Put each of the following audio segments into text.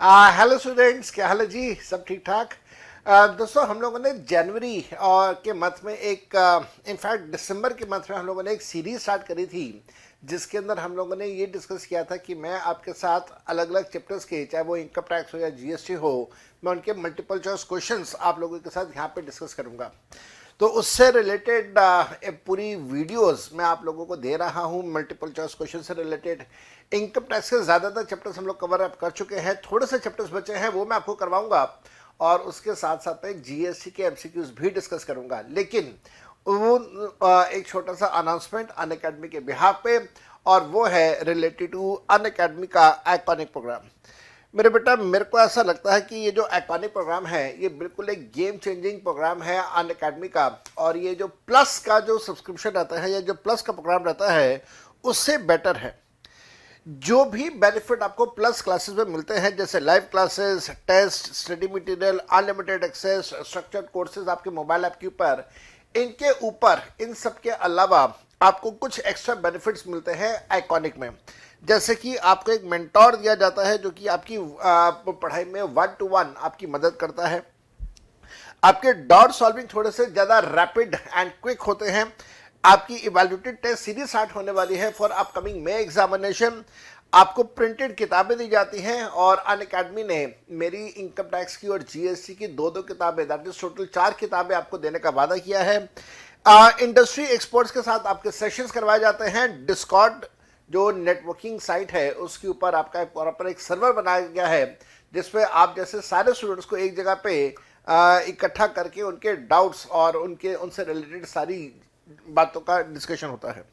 Hello students, क्या हाल है जी? सब ठीक ठाक। दोस्तों, हम लोगों ने जनवरी और के मंथ में एक इनफैक्ट दिसंबर के मंथ में हम लोगों ने एक सीरीज स्टार्ट करी थी, जिसके अंदर हम लोगों ने ये डिस्कस किया था कि मैं आपके साथ अलग अलग चैप्टर्स के, चाहे वो इनकम टैक्स हो या जीएसटी हो, मैं उनके मल्टीपल चॉइस क्वेश्चंस आप लोगों के साथ यहाँ पे डिस्कस करूँगा। तो उससे रिलेटेड पूरी वीडियोस मैं आप लोगों को दे रहा हूँ। मल्टीपल चॉइस क्वेश्चन से रिलेटेड इनकम टैक्स के ज़्यादातर चैप्टर्स हम लोग कवर अप कर चुके हैं, थोड़े से चैप्टर्स बचे हैं वो मैं आपको करवाऊंगा, और उसके साथ साथ में जीएसटी के एमसीक्यूज भी डिस्कस करूंगा। लेकिन वो एक छोटा सा अनाउंसमेंट अनअकैडमी के बिहाफ पे, और वो है रिलेटेड टू अनअकैडमी का आइकॉनिक प्रोग्राम। मेरे बेटा, मेरे को ऐसा लगता है कि ये जो आइकॉनिक प्रोग्राम है ये बिल्कुल एक गेम चेंजिंग प्रोग्राम है अनअकैडमी का। और ये जो प्लस का जो सब्सक्रिप्शन रहता है या जो प्लस का प्रोग्राम रहता है उससे बेटर है। जो भी बेनिफिट आपको प्लस क्लासेस में मिलते हैं, जैसे live classes, test, study material, unlimited access, structured courses आपके मोबाइल ऐप के ऊपर, इनके ऊपर इन सब के अलावा आपको कुछ एक्स्ट्रा बेनिफिट्स मिलते हैं आइकॉनिक में। जैसे कि आपको एक मेंटोर दिया जाता है जो कि आपकी पढ़ाई में 1-to-1 आपकी मदद करता है। आपके डॉट सॉल्विंग थोड़े से ज़्यादा रैपिड एंड क्विक होते हैं। आपकी इवैल्यूएटेड टेस्ट सीरीज स्टार्ट होने वाली है फॉर अपकमिंग मे एग्जामिनेशन। आपको प्रिंटेड किताबें दी जाती हैं, और अनअकैडमी ने मेरी इनकम टैक्स की और जीएसटी की दो किताबें, दैट इज टोटल 4 किताबें आपको देने का वादा किया है। इंडस्ट्री एक्सपर्ट्स के साथ आपके सेशंस करवाए जाते हैं। डिस्कॉर्ड जो नेटवर्किंग साइट है उसके ऊपर आपका प्रॉपर एक सर्वर बनाया गया है, जिसपे आप जैसे सारे स्टूडेंट्स को एक जगह पे इकट्ठा करके उनके डाउट्स और उनसे रिलेटेड सारी बातों का डिस्कशन होता है।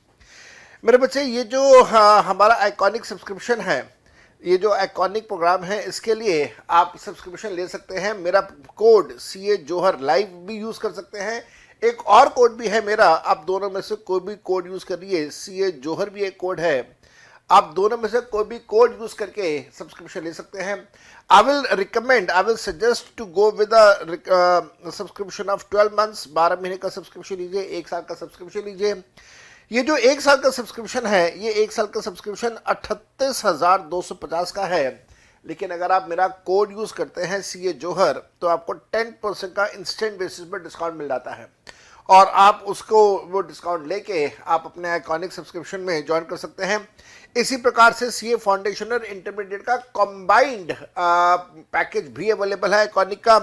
मेरे बच्चे, ये जो हमारा आइकॉनिक सब्सक्रिप्शन है, ये जो आइकॉनिक प्रोग्राम है, इसके लिए आप सब्सक्रिप्शन ले सकते हैं। मेरा कोड CA जोहर लाइव भी यूज़ कर सकते हैं। एक और कोड भी है मेरा, आप दोनों में से कोई भी कोड यूज़ करिए। CA जोहर भी एक कोड है, आप दोनों में से कोई भी कोड यूज़ करके सब्सक्रिप्शन ले सकते हैं। I will suggest to go with subscription of 12 months. 12 महीने का सब्सक्रिप्शन लीजिए, 1 साल का सब्सक्रिप्शन लीजिए। ये जो 1 साल का सब्सक्रिप्शन है, ये 1 साल का सब्सक्रिप्शन 38,250 का है। लेकिन अगर आप मेरा कोड यूज़ करते हैं CA जोहर, तो आपको 10% का इंस्टेंट बेसिस पर डिस्काउंट मिल जाता है, और आप उसको वो डिस्काउंट लेके आप अपने आइकॉनिक सब्सक्रिप्शन में ज्वाइन कर सकते हैं। इसी प्रकार से CA फाउंडेशन और इंटरमीडिएट का कंबाइंड पैकेज भी अवेलेबल है आइकॉनिक का।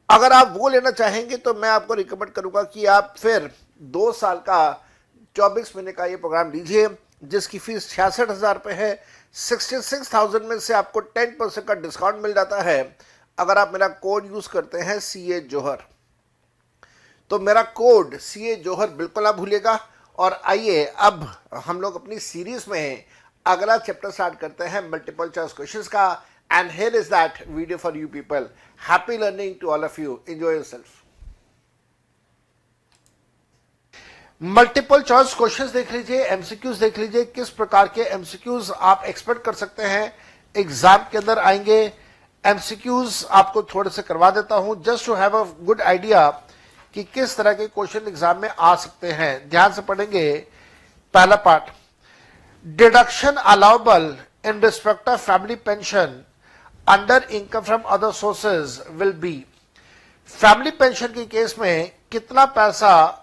अगर आप वो लेना चाहेंगे तो मैं आपको रिकमेंड करूंगा कि आप फिर 2 साल का 24 महीने का ये प्रोग्राम लीजिए, जिसकी फीस 66,000 रुपये है। 66,000 में से आपको 10% का डिस्काउंट मिल जाता है अगर आप मेरा कोड यूज़ करते हैं CA जोहर। तो मेरा कोड CA जोहर बिल्कुल ना भूलिएगा। और आइए अब हम लोग अपनी सीरीज में अगला चैप्टर स्टार्ट करते हैं मल्टीपल चॉइस क्वेश्चंस का। And here is that video for you people. Happy learning to all of you. Enjoy yourself. Multiple choice questions देख लीजिए, एमसीक्यूज देख लीजिए, किस प्रकार के एमसीक्यूज आप एक्सपेक्ट कर सकते हैं एग्जाम के अंदर आएंगे। एमसीक्यूज आपको थोड़े से करवा देता हूं, just to have a good idea कि किस तरह के क्वेश्चन एग्जाम में आ सकते हैं। ध्यान से पढ़ेंगे। पहला part, deduction allowable in respect of family pension under income from other sources will be. Family pension के केस में कितना पैसा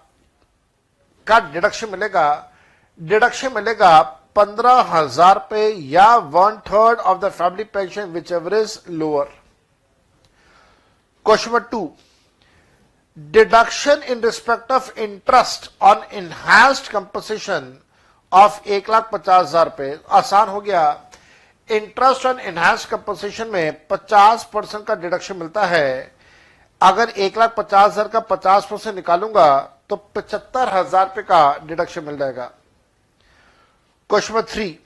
का डिडक्शन मिलेगा? डिडक्शन मिलेगा 15,000 रुपए या 1/3 of the family pension, which ever is lower. Question number 2, deduction in respect of interest on enhanced compensation of 1,50,000 रुपए। आसान हो गया। इंटरेस्ट ऑन इनहैंस्ड कंपनसेशन में 50% का डिडक्शन मिलता है। अगर 1,50,000 का 50% निकालूंगा तो 75,000 रुपए का डिडक्शन मिल जाएगा। Question number 3,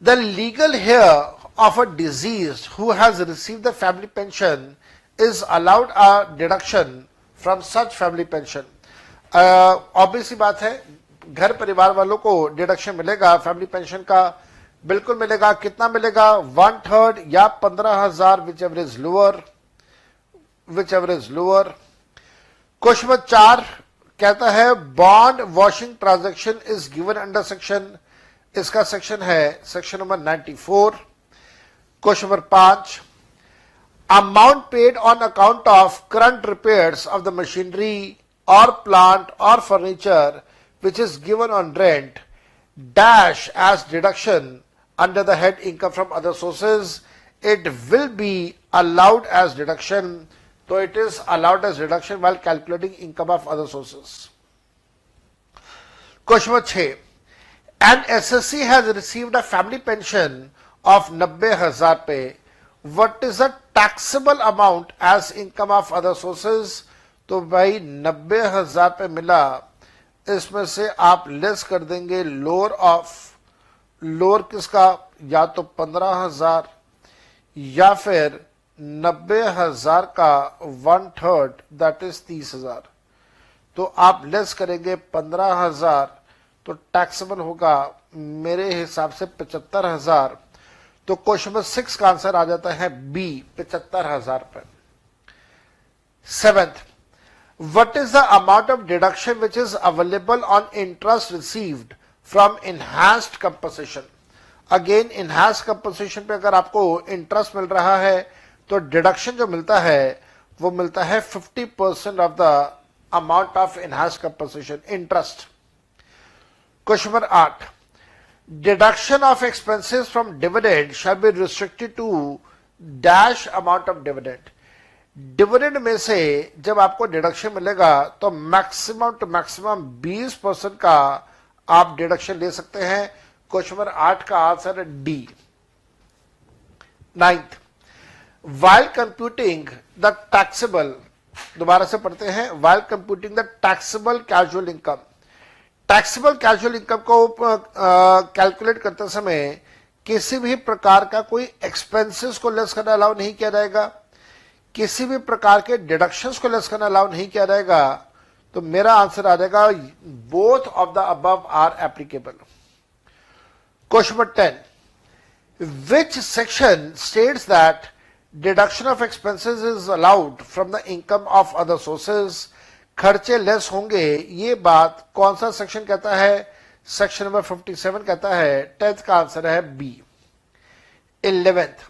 the legal heir of a disease who has received the family pension is allowed a deduction from such family pension। Obviously बात है, घर परिवार वालों को डिडक्शन मिलेगा फैमिली पेंशन का, बिल्कुल मिलेगा। कितना मिलेगा? 1/3 या 15,000, which ever is lower, which ever is lower. Question number 4 कहता है bond washing transaction is given under section, इसका सेक्शन है section number 94। Question number 5, amount paid on account of current repairs of the machinery or plant or furniture which is given on rent dash as deduction under the head income from other sources, it will be allowed as deduction. So it is allowed as deduction while calculating income of other sources. Question number 6, an SSC has received a family pension of 90,000 rupees. What is the taxable amount as income of other sources? तो भाई 90,000 रुपये मिला, इसमें से आप less कर देंगे lower of, lower किसका, या तो 15,000 या फिर 90,000 का 1/3 दैट इज 30,000. तो आप लेस करेंगे 15,000 तो टैक्सेबल होगा मेरे हिसाब से 75,000. तो क्वेश्चन नंबर 6 का आंसर आ जाता है बी, 75,000 रुपए. 7th, what is the amount of deduction which is available on interest received from enhanced compensation? Again enhanced compensation पे अगर आपको इंटरेस्ट मिल रहा है तो डिडक्शन जो मिलता है वो मिलता है 50% of the amount of enhanced compensation interest. Question number 8, deduction of expenses from dividend shall be restricted to dash amount of dividend. Dividend में से जब आपको डिडक्शन मिलेगा तो मैक्सिमम टू मैक्सिमम 20% का आप डिडक्शन ले सकते हैं. क्वेश्चन नंबर 8 का आंसर है D. 9th, while computing the taxable, दोबारा से पढ़ते हैं, while computing the taxable casual income, taxable casual income को कैलकुलेट करते समय किसी भी प्रकार का कोई एक्सपेंसेस को लेस करना अलाउ नहीं किया जाएगा, किसी भी प्रकार के डिडक्शंस को लेस करना अलाउ नहीं किया जाएगा. तो मेरा आंसर आ जाएगा both of the above are applicable. Question number 10, which section states that deduction of expenses is allowed from the income of other sources? खर्चे लेस होंगे, ये बात कौन सा सेक्शन कहता है? सेक्शन नंबर 57 कहता है. 10th का आंसर है B. 11th,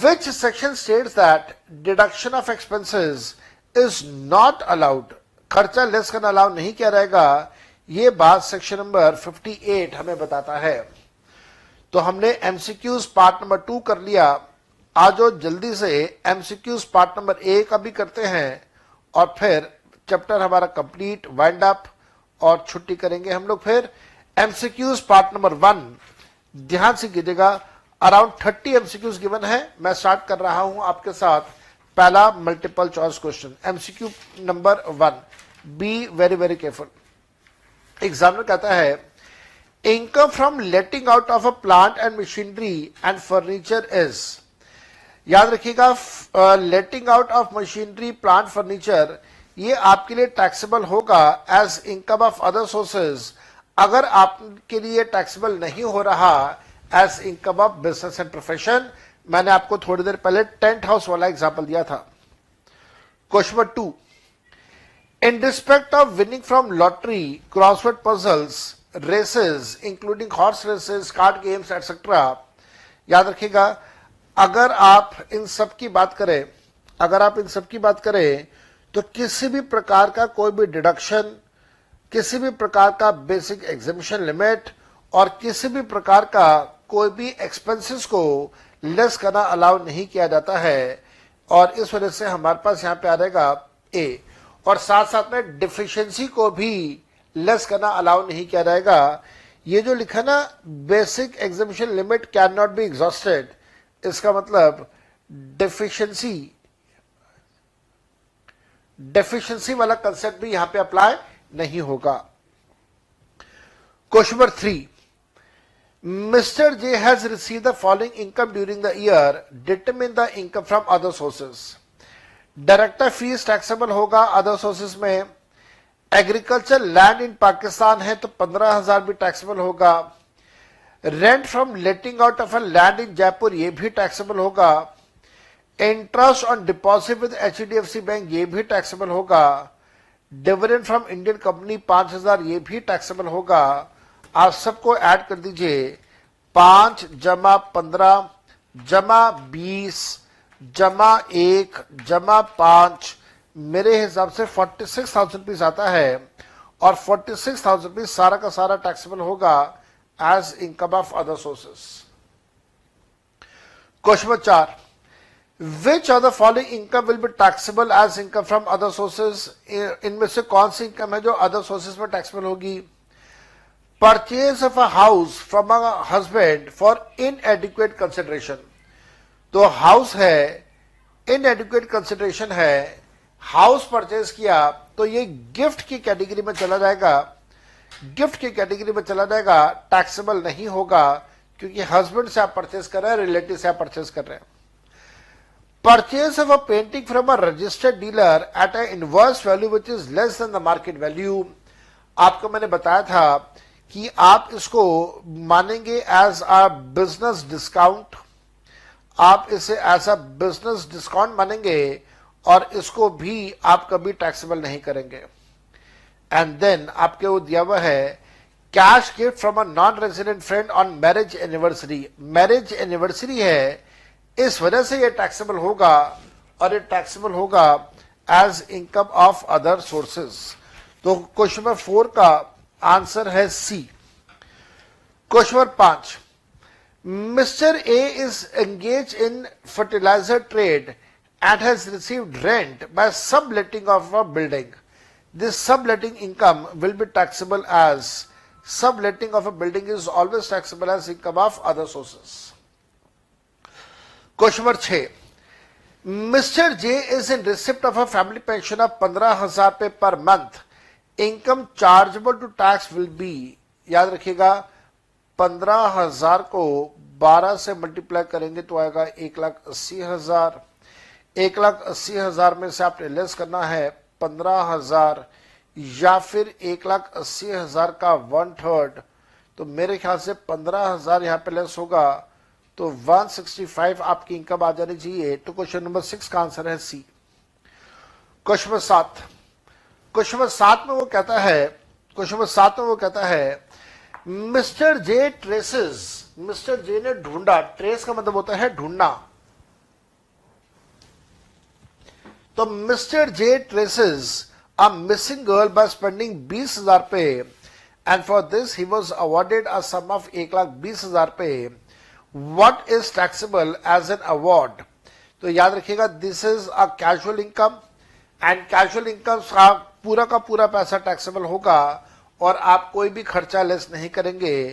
which section states that deduction of expenses is not allowed? खर्चा लेस करना अलाउ नहीं किया जाएगा, ये बात सेक्शन नंबर 58 हमें बताता है. तो हमने एमसीक्यूज पार्ट नंबर 2 कर लिया. आज जल्दी से एमसीक्यूज पार्ट नंबर 1 का भी करते हैं और फिर चैप्टर हमारा कंप्लीट वाइंड अप और छुट्टी करेंगे हम लोग. फिर एमसीक्यूज पार्ट नंबर 1 ध्यान से कीजिएगा. अराउंड 30 एमसीक्यूज गिवन है. मैं स्टार्ट कर रहा हूं आपके साथ पहला multiple choice question, MCQ number 1. Be very very careful. Examiner कहता है income from letting out of a plant and machinery and furniture is. याद रखिएगा, letting out of machinery, plant, furniture, ये आपके लिए टैक्सेबल होगा as income of other sources. अगर आपके लिए टैक्सेबल नहीं हो रहा as income of business and profession. मैंने आपको थोड़ी देर पहले टेंट हाउस वाला एग्जांपल दिया था. Question number 2, in respect of winning from lottery, crossword puzzles, races including horse races, card games etcetera. याद रखिएगा, अगर आप इन सब की बात करें, अगर आप इन सब की बात करें तो किसी भी प्रकार का कोई भी डिडक्शन, किसी भी प्रकार का बेसिक एग्जेम्पशन लिमिट और किसी भी प्रकार का कोई भी एक्सपेंसेस को लेस करना अलाउ नहीं किया जाता है. और इस वजह से हमारे पास यहाँ पे आ जाएगा ए. और साथ साथ में डिफिशियंसी को भी लेस करना अलाउ नहीं किया जाएगा. ये जो लिखा ना, basic exemption limit can not be exhausted, इसका मतलब डेफिशिएंसी वाला कंसेप्ट भी यहां पे अप्लाई नहीं होगा. Question number 3, mister J has receive the following income during the year, determine the income from other sources. Director fees taxable होगा other sources में. एग्रीकल्चर लैंड इन पाकिस्तान है तो 15,000 भी टैक्सेबल होगा. Rent from letting out of a land in Jaipur, ये भी taxable होगा. Interest on deposit with HDFC bank, ये भी टैक्सेबल होगा. डिविडेंड फ्रॉम इंडियन कंपनी 5,000, ये भी टैक्सेबल होगा. आप सबको ऐड कर दीजिए, 5 + 15 जमा 20 जमा 1 जमा 5, मेरे हिसाब से 46,000 रुपीज आता है, और 46,000 रुपीज सारा का सारा टैक्सेबल होगा as income of other sources. Question number 4, which of the following income will be taxable as income from other sources, इनमें से कौन सी इनकम है जो अदर सोर्सेज में टैक्सेबल होगी? Purchase of a house from a husband for inadequate consideration, तो house है, इनएडिक्वेट कंसिडरेशन है, हाउस परचेज किया तो ये गिफ्ट की कैटेगरी में चला जाएगा, गिफ्ट की कैटेगरी में चला जाएगा, टैक्सेबल नहीं होगा, क्योंकि हस्बैंड से आप परचेज कर रहे हैं, रिलेटिव से आप परचेज कर रहे हैं। Purchase of a painting from a registered dealer at a invoice value which is less than the market value, आपको मैंने बताया था कि आप इसको मानेंगे एज अ बिजनेस डिस्काउंट, आप इसे एज अ बिजनेस डिस्काउंट मानेंगे और इसको भी आप कभी टैक्सेबल नहीं करेंगे। एंड देन आपके वो दिया हुआ है cash gift from a non resident friend on marriage anniversary, marriage anniversary है, इस वजह से ये टैक्सेबल होगा, और ये टैक्सेबल होगा as income of other sources. तो क्वेश्चन नंबर 4 का आंसर है c. Question number 5, mister A is engage in fertilizer trade and has received rent by subletting of a building. This subletting income will be taxable as, subletting of a building is always taxable as income of other sources. Question number 6, Mr. J is in receipt of a family pension of 15,000 per month. Income chargeable to tax will be, याद रखिएगा 15,000 को 12 से multiply करेंगे तो आएगा 1,80,000, 1,80,000 में से आपने लेस करना है 15,000 या फिर 1,80,000 का 1/3, तो मेरे ख्याल से 15,000 यहां पे लेस होगा, तो 165 आपकी इनकम आ जानी चाहिए। तो क्वेश्चन नंबर 6 का आंसर है c. Question number 7, question number 7 में वो कहता है, क्वेश्चन नंबर 7 में वो कहता है mister J traces, mister J ने ढूंढा, ट्रेस का मतलब होता है ढूंढना, तो mister J traces a missing girl by spending 20,000 पे, and for this he was awarded a sum of 1,20,000 पे। What is taxable as an award? तो याद रखिएगा this is a casual income, and casual income का पूरा पैसा taxable होगा, और आप कोई भी खर्चा लेस नहीं करेंगे,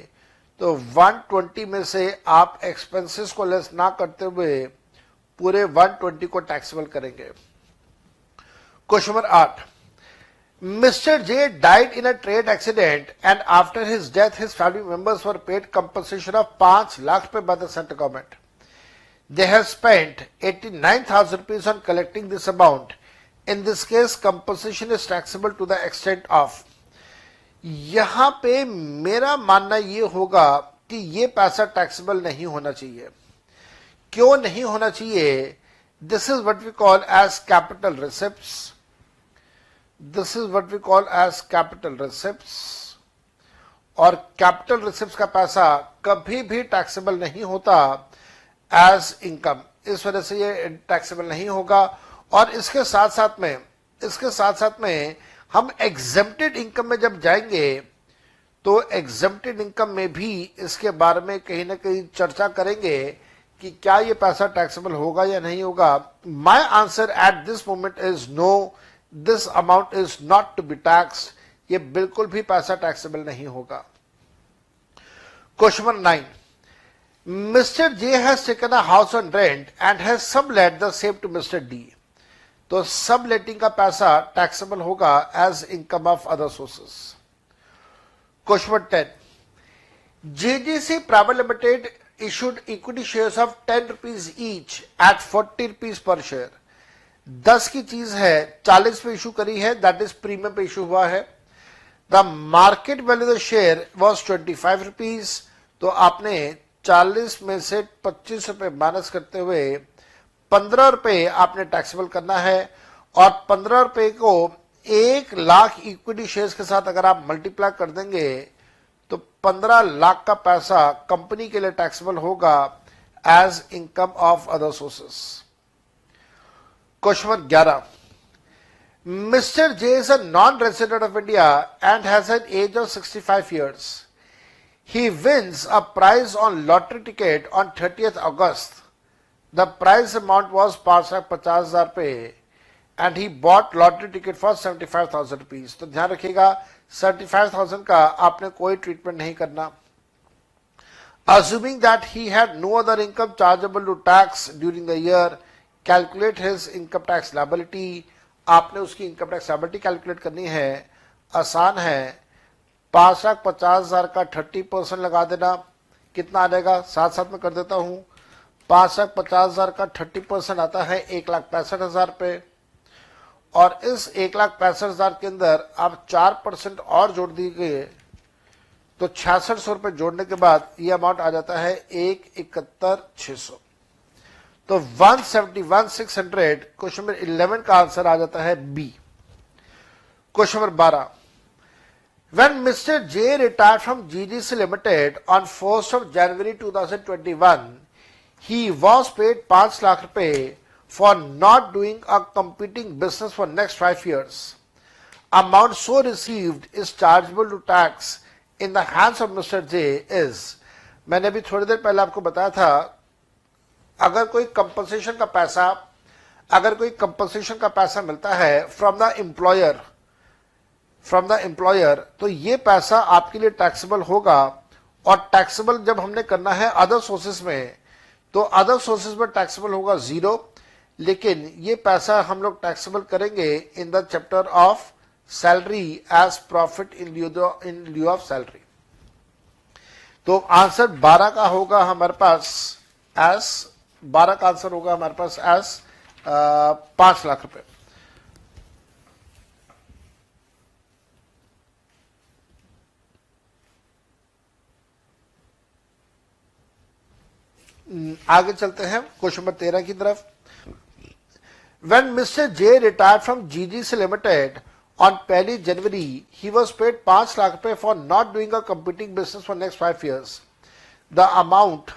तो 120 में से आप एक्सपेंसेस को लेस ना करते हुए पूरे 120 को टैक्सेबल करेंगे। Question number 8, mister J died in a trade accident and after his death his family members were paid compensation of 5 lakh pay by the central government. They have spent 89,000 rupees on collecting this amount. In this case compensation is taxable to the extent of. यहां पे मेरा मानना यह होगा कि यह पैसा taxable नहीं होना चाहिए। क्यों नहीं होना चाहिए? This is what we call as capital receipts, this is what we call as capital receipts, और कैपिटल रिसिप्ट्स का पैसा कभी भी टैक्सेबल नहीं होता एज इनकम, इस वजह से ये टैक्सेबल नहीं होगा। और इसके साथ साथ में हम एग्जेम्प्टेड इनकम में जब जाएंगे तो एग्जेम्प्टेड इनकम में भी इसके बारे में कहीं ना कहीं चर्चा करेंगे कि क्या ये पैसा टैक्सेबल होगा या नहीं होगा। My answer at this moment is no, this amount is not to be taxed, ये बिल्कुल भी पैसा टैक्सेबल नहीं होगा। Question number 9, mister J has taken a house on rent and has sublet the same to mister D. तो subletting का पैसा taxable होगा as income of other sources. Question number 10, JGC private limited issued equity shares of 10 rupees each at 40 rupees per share। 10 की चीज है 40 पे issue करी है, दैट इज प्रीमियम पे इशू हुआ है। The market value the share was 25 rupees, तो आपने 40 में से 25 रुपए माइनस करते हुए 15 रुपए आपने टैक्सेबल करना है, और 15 रुपए को 1 लाख इक्विटी शेयर्स के साथ अगर आप मल्टीप्लाई कर देंगे तो 15 लाख का पैसा कंपनी के लिए टैक्सेबल होगा as income of other sources. Question number 11. Mr. J is a non-resident of India and has an age of 65 years. He wins a prize on lottery ticket on 30th August. The prize amount was 5,50,000 रुपये and he bought lottery ticket for 75,000 rupees. तो ध्यान रखिएगा 75,000 का आपने कोई treatment नहीं करना. Assuming that he had no other income chargeable to tax during the year, calculate his income tax liability. आपने उसकी इनकम टैक्स लायबिलिटी कैलकुलेट करनी है. आसान है. 5,50,000 का 30% लगा देना. कितना आ जाएगा? साथ साथ में कर देता हूं. 5,50,000 का 30% आता है 1,65,000 रुपये. और इस 1,65,000 के अंदर आप 4% और जोड़ दीजिए तो 6,600 रुपये जोड़ने के बाद ये अमाउंट आ जाता है 1,71,600. तो 171,600 क्वेश्चन नंबर 11 का आंसर आ जाता है B. Question number 12. When Mr. J retired from GGC Limited on 1st of January 2021, he was paid 5 lakh रुपए for not doing a competing business for next 5 years. Amount so received is chargeable to tax in the hands of Mr. J is. मैंने अभी थोड़ी देर पहले आपको बताया था अगर कोई कंपनसेशन का पैसा मिलता है फ्रॉम द एम्प्लॉयर तो ये पैसा आपके लिए टैक्सेबल होगा. और टैक्सेबल जब हमने करना है अदर सोर्सेज में तो अदर सोर्सेज में टैक्सेबल होगा 0. लेकिन ये पैसा हम लोग टैक्सेबल करेंगे in the chapter of salary as profit in lieu of salary. तो आंसर 12 का होगा हमारे पास एज 12 का आंसर होगा हमारे पास एज 5 लाख रुपए. आगे चलते हैं क्वेश्चन नंबर 13 की तरफ. When Mr. J retired from GGC Limited on 1 January, he was paid 5 lakh रुपए for not doing a competing business for next 5 years. The amount,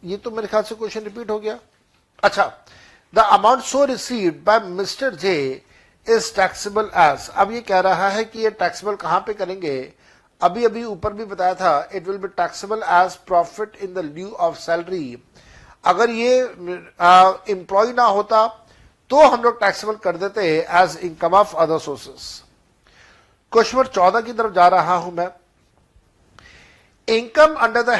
ये तो मेरे ख्याल से क्वेश्चन रिपीट हो गया. अच्छा, the amount so received by Mr. J is taxable as. अब ये कह रहा है कि ये टैक्सेबल कहां पे करेंगे. अभी ऊपर भी बताया था it will be taxable as profit in the lieu of salary. अगर ये एम्प्लॉय ना होता तो हम लोग टैक्सेबल कर देते as income of other sources. Question number 14 की तरफ जा रहा हूं मैं. Income under the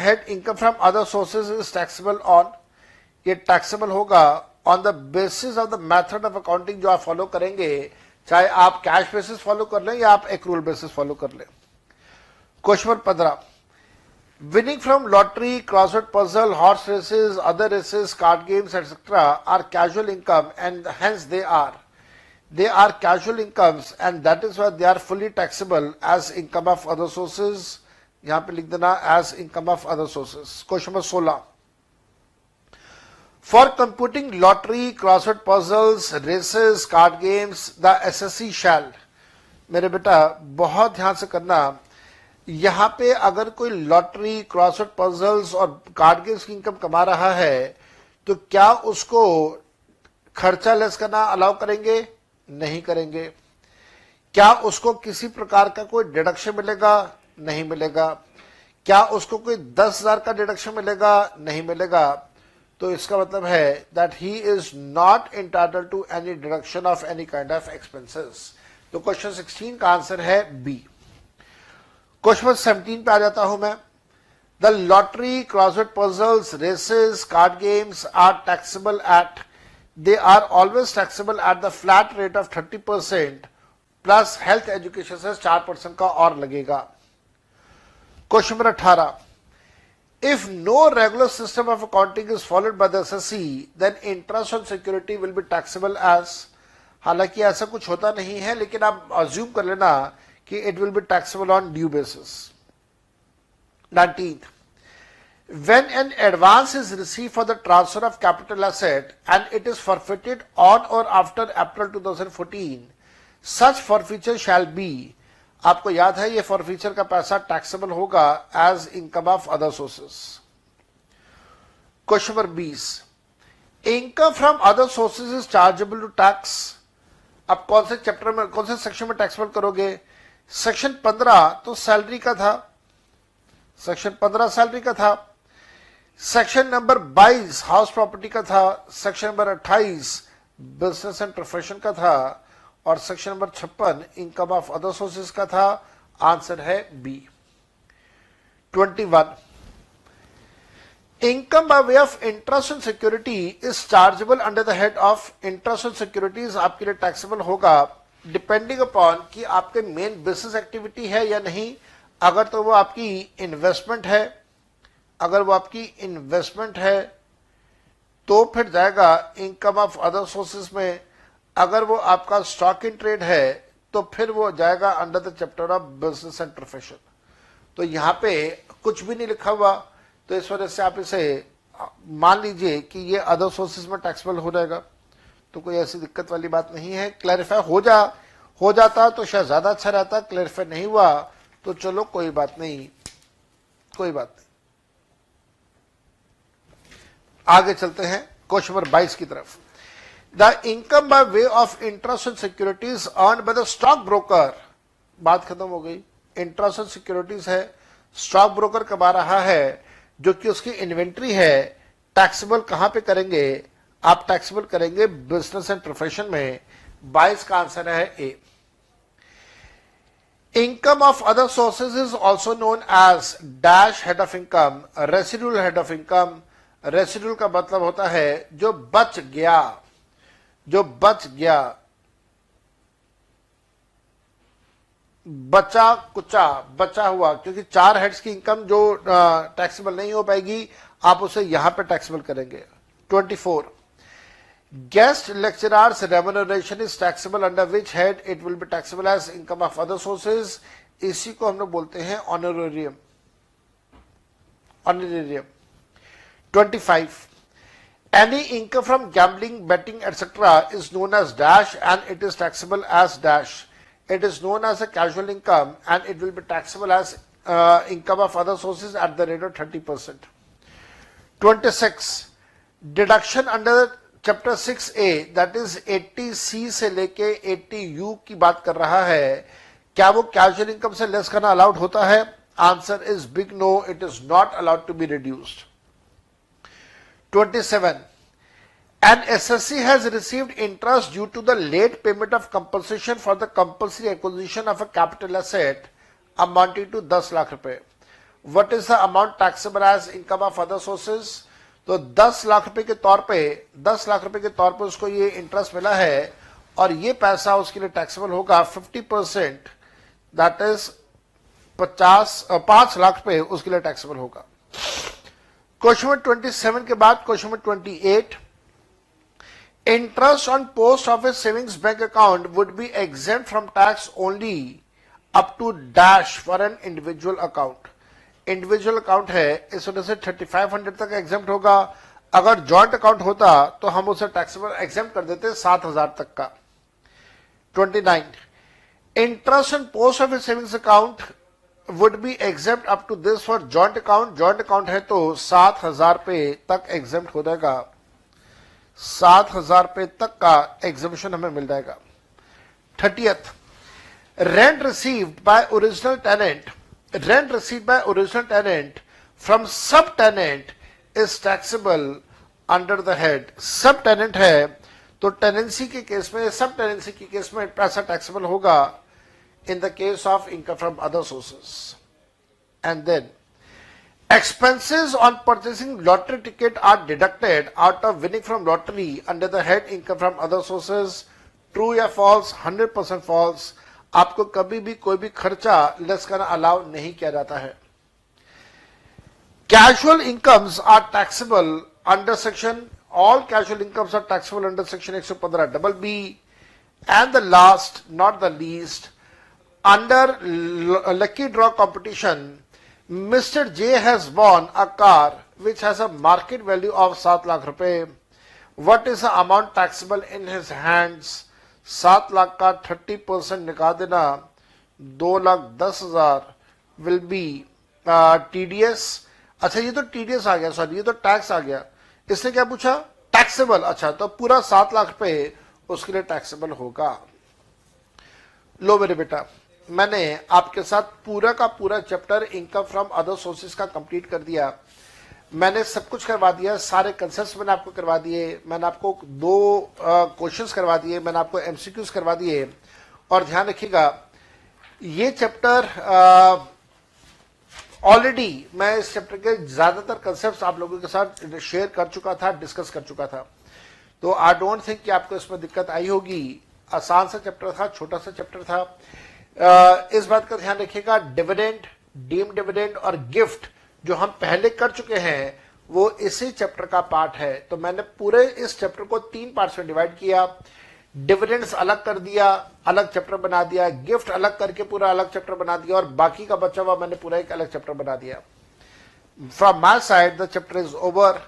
head income from other sources is taxable on. ये टैक्सेबल होगा on the basis of the method of accounting जो आप फॉलो करेंगे, चाहे आप कैश बेसिस फॉलो कर लें या आप एक्रूअल बेसिस फॉलो कर लें. Question number 15. Winning from lottery, crossword puzzle, horse races, other races, card games, etc. are casual income and hence they are casual incomes and that is why they are fully taxable as income of other sources. यहाँ पे लिख देना as income of other sources. Question number 16. For computing lottery, crossword puzzles, races, card games, the SSC shall. मेरे बेटा बहुत ध्यान से करना. यहां पे अगर कोई लॉटरी, क्रॉसवर्ड पजल्स और कार्ड गेम्स की इनकम कमा रहा है तो क्या उसको खर्चा लेस करना अलाउ करेंगे? नहीं करेंगे. क्या उसको किसी प्रकार का कोई डिडक्शन मिलेगा? नहीं मिलेगा. क्या उसको कोई 10,000 का डिडक्शन मिलेगा? नहीं मिलेगा. तो इसका मतलब है that he is not entitled to any deduction of any kind of expenses. तो क्वेश्चन 16 का आंसर है बी. क्वेश्चन 17 पे आ जाता हूं मैं. The lottery, crossword puzzles, races, card games are taxable at. They are always taxable at the flat rate of 30% plus health education cess 4% का और लगेगा. Question number 18. If no regular system of accounting is followed by the SSC then interest on security will be taxable as. हालांकि ऐसा कुछ होता नहीं है लेकिन आप अज्यूम कर लेना कि it will be taxable on due basis. 19th. When an advance is received for the transfer of capital asset and it is forfeited on or after April 2014, such forfeiture shall be. आपको याद है ये forfeiture का पैसा taxable होगा as income of other sources. Question number 20, income from other sources is chargeable to tax. अब कौन से चैप्टर में, कौन से सेक्शन में टैक्सेबल करोगे? सेक्शन 15 तो सैलरी का था, सेक्शन 15 सैलरी का था। सेक्शन नंबर 22 हाउस प्रॉपर्टी का था। Section number 28 business and profession का था। और section number 56 income of other sources का था। आंसर है B. 21, income by way of interest and security is chargeable under the head of interest and securities. आपके लिए टैक्सेबल होगा डिपेंडिंग अपॉन कि आपके मेन बिजनेस एक्टिविटी है या नहीं। अगर तो वो आपकी इन्वेस्टमेंट है, अगर वो आपकी इन्वेस्टमेंट है तो फिर जाएगा इनकम ऑफ अदर सोर्सेज में। अगर वो आपका स्टॉक इन ट्रेड है तो फिर वो जाएगा under the chapter of business and profession. तो यहां पे कुछ भी नहीं लिखा हुआ, तो इस वजह से आप इसे मान लीजिए कि ये अदर सोर्सेज में टैक्सेबल हो जाएगा। तो कोई ऐसी दिक्कत वाली बात नहीं है। क्लैरिफाई हो जाता तो शायद ज्यादा अच्छा रहता। क्लैरिफाई नहीं हुआ तो चलो कोई बात नहीं, कोई बात नहीं। आगे चलते हैं क्वेश्चन नंबर 22 की तरफ। The income by way of interest and securities earn by the stock broker. बात खत्म हो गई। इंटरेस्ट एंड सिक्योरिटीज है, स्टॉक ब्रोकर कमा रहा है, जो कि उसकी इन्वेंट्री है। टैक्सेबल कहां पे करेंगे? आप टैक्सेबल करेंगे बिजनेस एंड प्रोफेशन में। 22 का आंसर है a. Income of other sources is also known as dash head of income, residual head of income. Residual का मतलब होता है जो बच गया, जो बच गया, बचा कुचा, बचा हुआ। क्योंकि 4 हेड्स की इनकम जो टैक्सेबल नहीं हो पाएगी, आप उसे यहां पे टैक्सेबल करेंगे। 24, guest lecturers remuneration is taxable under which head? It will be taxable as income of other sources. इसी को हम लोग बोलते हैं honorarium, honorarium. 25, any income from gambling, betting, etc. is known as dash and it is taxable as dash. It is known as a casual income and it will be taxable as income of other sources at the rate of 30%. 26, deduction under chapter 6A, that is 80C से लेके 80U की बात कर रहा है। क्या वो casual income से लेस करना अलाउड होता है? Answer is big no, it is not allowed to be reduced. 27, an SSC has received interest due to the late payment of compensation for the compulsory acquisition of a capital asset amounting to 10 lakh रुपए. What is the amount taxable as income of other sources? तो 10 लाख रुपए के तौर पे, 10 लाख रुपए के तौर पे उसको ये इंटरेस्ट मिला है और ये पैसा उसके लिए टैक्सेबल होगा 50%, दैट इज 5 लाख रुपए उसके लिए टैक्सेबल होगा। क्वेश्चन नंबर 27 के बाद question number 28, interest on post office savings bank account would be exempt from tax only up to dash for an individual account. Individual account है, इस वजह से 3500 तक एग्जेम्प्ट होगा। अगर जॉइंट अकाउंट होता तो हम उसे टैक्सेबल एग्जेम्प्ट कर देते 7000 तक का। 29, interest on post office savings account would be exempt up to this for joint account. Joint account है तो 7000 रुपए तक एग्जेम्प्ट हो जाएगा, 7000 रुपए तक का एग्जेम्पशन हमें मिल जाएगा। 30th, rent received by original tenant, rent received by original tenant from sub tenant is taxable under the head. Sub tenant है तो टेनेंसी के केस में, सब टेनेंसी के केस में पैसा टैक्सेबल होगा in the case of income from other sources. And then expenses on purchasing lottery ticket are deducted out of winning from lottery under the head income from other sources. True या false? 100% false. आपको कभी भी कोई भी खर्चा less करना allow नहीं किया जाता है। Casual incomes are taxable under section, all casual incomes are taxable under section 115BB. And the last, not the least, under lucky draw competition, Mr. J has won a car which has a market value of 7 lakh rupees. What is the amount taxable in his hands? 7 lakh का 30% निकाल देना, 2,10,000 will be TDS। अच्छा ये तो TDS आ गया, sorry ये तो tax आ गया। इसने क्या पूछा? टैक्सेबल। अच्छा, तो पूरा 7 लाख रुपए उसके लिए टैक्सेबल होगा। लो मेरे बेटा, मैंने आपके साथ पूरा का पूरा chapter income from other sources का कंप्लीट कर दिया। मैंने सब कुछ करवा दिया, सारे कंसेप्ट मैंने आपको करवा दिए, मैंने आपको 2 क्वेश्चंस करवा दिए, मैंने आपको एमसीक्यूज करवा दिए। और ध्यान रखिएगा, ये चैप्टर ऑलरेडी मैं इस चैप्टर के ज्यादातर कंसेप्ट आप लोगों के साथ शेयर कर चुका था, डिस्कस कर चुका था। तो आई डोंट थिंक कि आपको इसमें दिक्कत आई होगी। आसान सा चैप्टर था, छोटा सा चैप्टर था। इस बात का ध्यान रखिएगा, डिविडेंड, डीम डिविडेंड और गिफ्ट जो हम पहले कर चुके हैं वो इसी चैप्टर का पार्ट है। तो मैंने पूरे इस चैप्टर को 3 पार्ट्स में डिवाइड किया। डिविडेंड्स अलग कर दिया, अलग चैप्टर बना दिया, गिफ्ट अलग करके पूरा अलग चैप्टर बना दिया, और बाकी का बचा हुआ मैंने पूरा एक अलग चैप्टर बना दिया। From my side the chapter is over.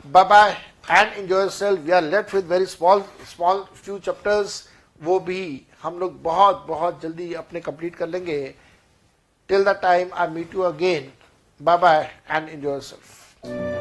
Bye bye and enjoy yourself. We are left with very small few chapters, वो भी हम लोग बहुत बहुत जल्दी अपने कंप्लीट कर लेंगे। Till the time I meet you again, bye bye and enjoy yourself.